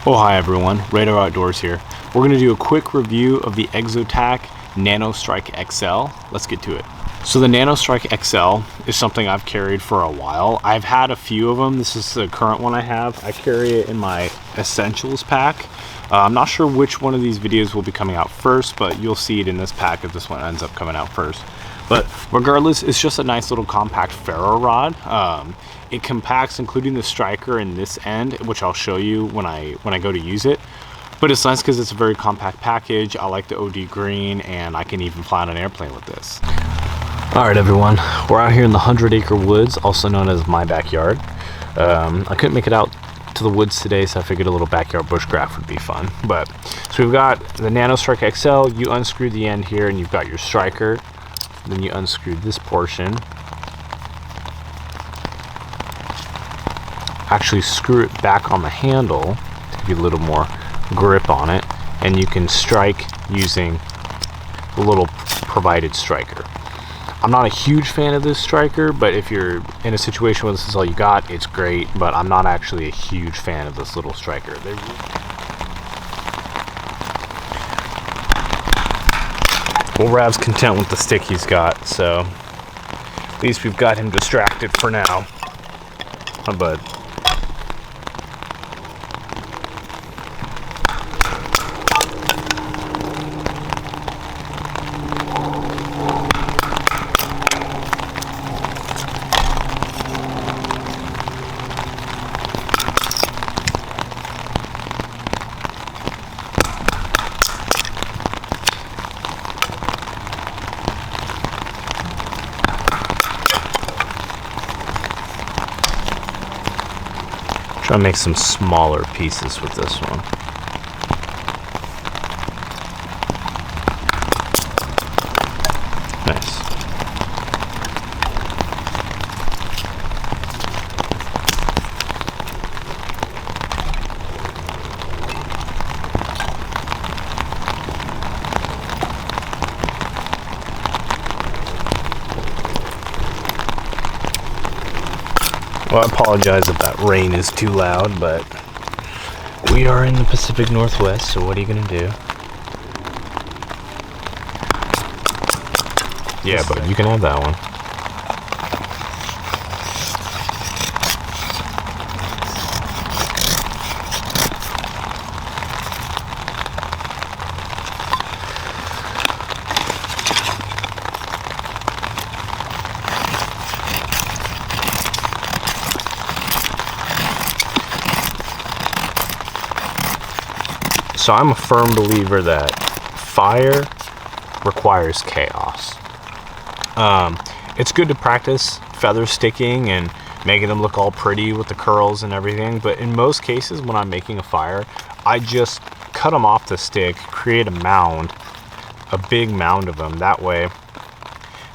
Oh, hi everyone, Radar Outdoors here. We're going to do a quick review of the Exotac NanoStrike XL. Let's get to it. So the NanoStrike XL is something I've carried for a while. I've had a few of them. This is the current one I have. I carry it in my Essentials pack. I'm not sure which one of these videos will be coming out first, but you'll see it in this pack if this one ends up coming out first. But regardless, it's just a nice little compact ferro rod. It compacts, including the striker in this end, which I'll show you when I go to use it. But it's nice because it's a very compact package. I like the OD green, and I can even fly on an airplane with this. All right, everyone, we're out here in the 100-acre woods, also known as my backyard. I couldn't make it out to the woods today, so I figured a little backyard bushcraft would be fun. But so we've got the NanoStrike XL. You unscrew the end here, and you've got your striker. Then you unscrew this portion. Actually screw it back on the handle to give you a little more grip on it, and you can strike using the little provided striker. I'm not a huge fan of this striker, but if you're in a situation where this is all you got, it's great, but I'm not actually a huge fan of this little striker. Well, Rav's content with the stick he's got, so at least we've got him distracted for now. Huh, bud? Try to make some smaller pieces with this one. Nice. Well, I apologize if that rain is too loud, but we are in the Pacific Northwest, so what are you gonna do? Yeah, but you can have that one. So I'm a firm believer that fire requires chaos. It's good to practice feather sticking and making them look all pretty with the curls and everything, but in most cases when I'm making a fire, I just cut them off the stick, create a mound, a big mound of them. That way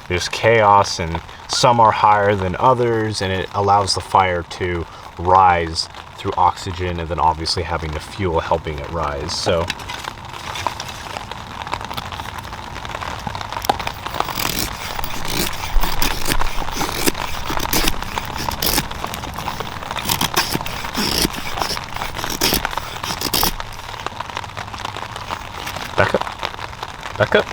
there's chaos, and some are higher than others, and it allows the fire to rise through oxygen, and then obviously having the fuel helping it rise. So back up, back up.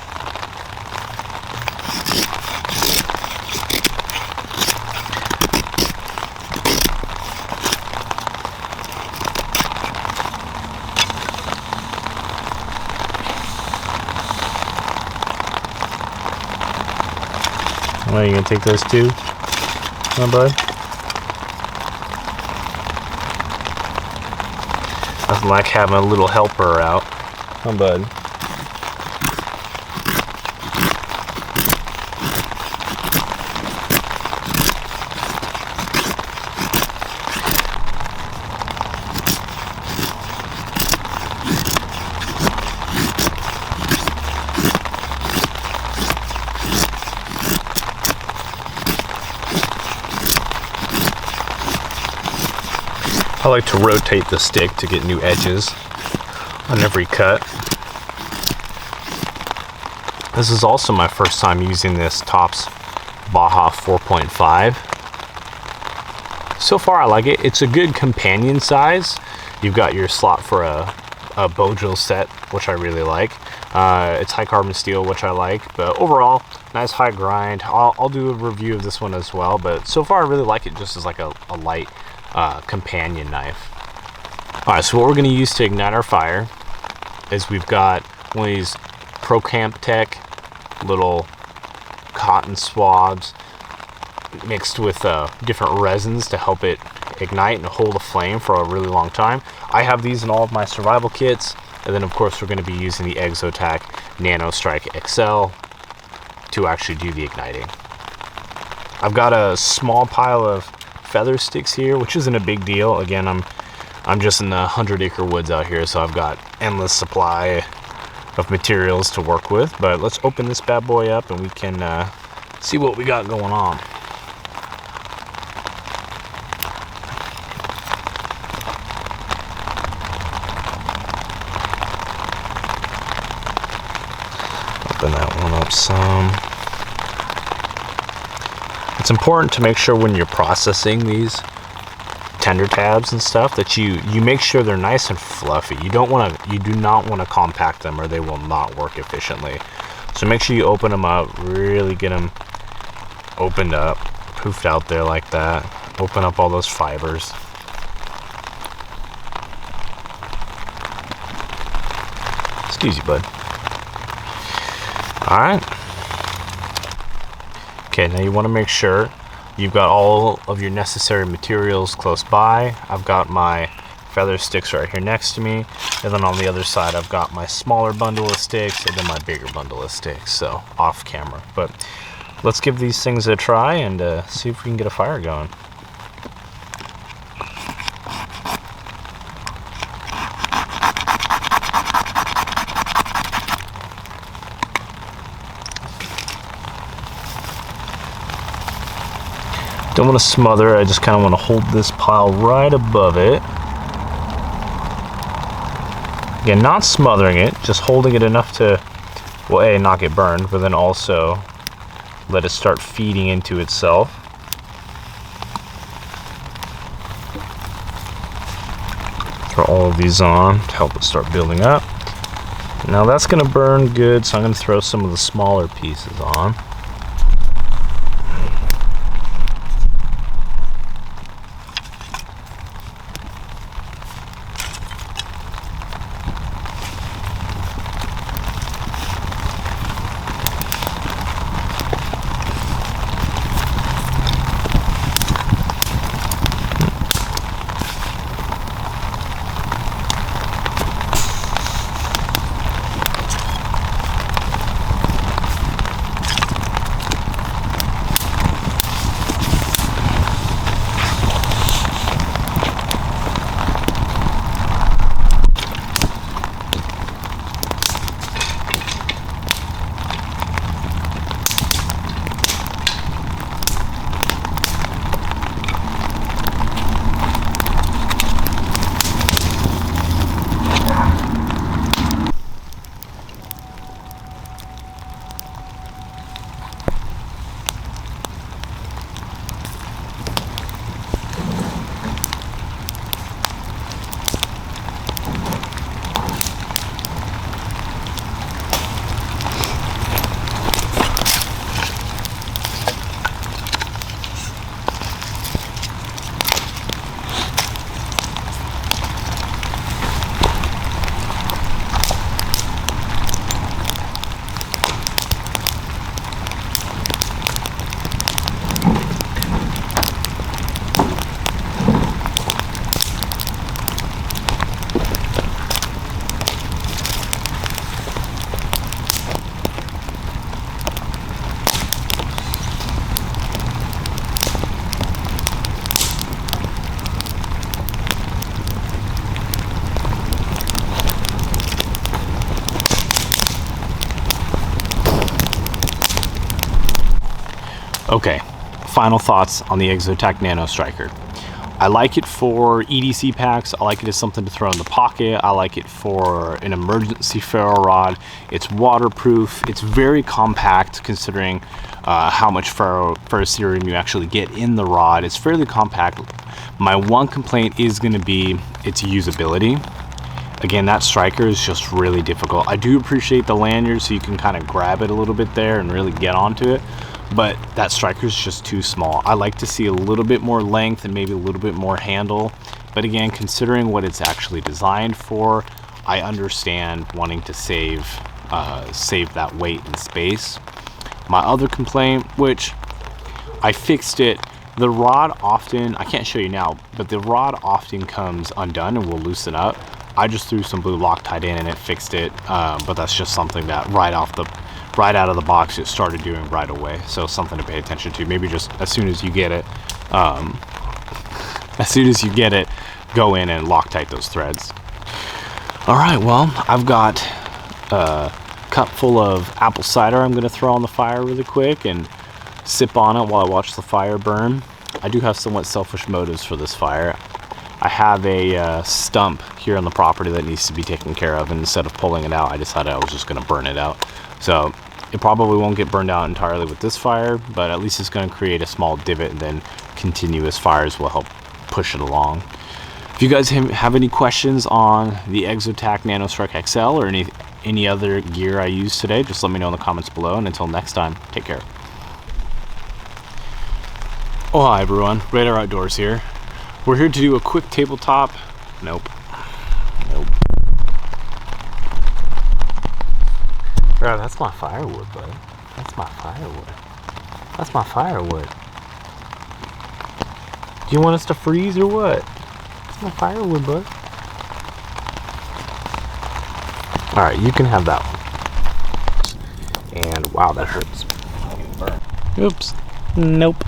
Well, you gonna take those two? Come on, bud. Nothing like having a little helper out. Come on, bud. I like to rotate the stick to get new edges on every cut. This is also my first time using this Tops Baja 4.5. So far I like it. It's a good companion size. You've got your slot for a bow drill set, which I really like. It's high carbon steel, which I like, but overall, nice high grind. I'll do a review of this one as well, but so far I really like it just as like a light companion knife. All right, so what we're gonna use to ignite our fire is we've got one of these Procamp Tech little cotton swabs mixed with different resins to help it ignite and hold a flame for a really long time. I have these in all of my survival kits, and then of course we're going to be using the Exotac NanoStrike XL to actually do the igniting. I've got a small pile of feather sticks here, which isn't a big deal. Again, I'm just in the 100-acre woods out here, so I've got endless supply of materials to work with. But let's open this bad boy up and we can see what we got going on. Open that one up some. It's important to make sure when you're processing these tender tabs and stuff that you make sure they're nice and fluffy. You do not want to compact them or they will not work efficiently. So make sure you open them up, really get them opened up, poofed out there like that. Open up all those fibers. Excuse you, bud. All right. Okay, now you want to make sure you've got all of your necessary materials close by. I've got my feather sticks right here next to me, and then on the other side I've got my smaller bundle of sticks and then my bigger bundle of sticks, so off camera. But let's give these things a try and see if we can get a fire going. Don't want to smother, I just kind of want to hold this pile right above it. Again, not smothering it, just holding it enough to, well, A, not get burned, but then also let it start feeding into itself. Throw all of these on to help it start building up. Now that's going to burn good, so I'm going to throw some of the smaller pieces on. Okay, final thoughts on the Exotac NanoStriker. I like it for EDC packs. I like it as something to throw in the pocket. I like it for an emergency ferro rod. It's waterproof. It's very compact considering how much ferrocerium you actually get in the rod. It's fairly compact. My one complaint is going to be its usability. Again, that striker is just really difficult. I do appreciate the lanyard so you can kind of grab it a little bit there and really get onto it, but that striker is just too small. I like to see a little bit more length and maybe a little bit more handle, but again, considering what it's actually designed for, I understand wanting to save that weight and space. My other complaint, which I fixed it, the rod often, I can't show you now, but the rod often comes undone and will loosen up. I just threw some blue Loctite in and it fixed it, but that's just something that right out of the box it started doing right away. So something to pay attention to. Maybe just as soon as you get it, go in and Loctite those threads. All right, well, I've got a cup full of apple cider I'm gonna throw on the fire really quick and sip on it while I watch the fire burn. I do have somewhat selfish motives for this fire. I have a stump here on the property that needs to be taken care of, and instead of pulling it out, I decided I was just going to burn it out. So it probably won't get burned out entirely with this fire, but at least it's going to create a small divot, and then continuous fires will help push it along. If you guys have any questions on the Exotac NanoStrike XL or any other gear I used today, just let me know in the comments below, and until next time, take care. Oh, hi everyone, Radar Outdoors here. We're here to do a quick tabletop. Nope. Bro, that's my firewood, bud. That's my firewood. That's my firewood. Do you want us to freeze or what? That's my firewood, bud. Alright, you can have that one. And wow, that hurts. Oops. Nope.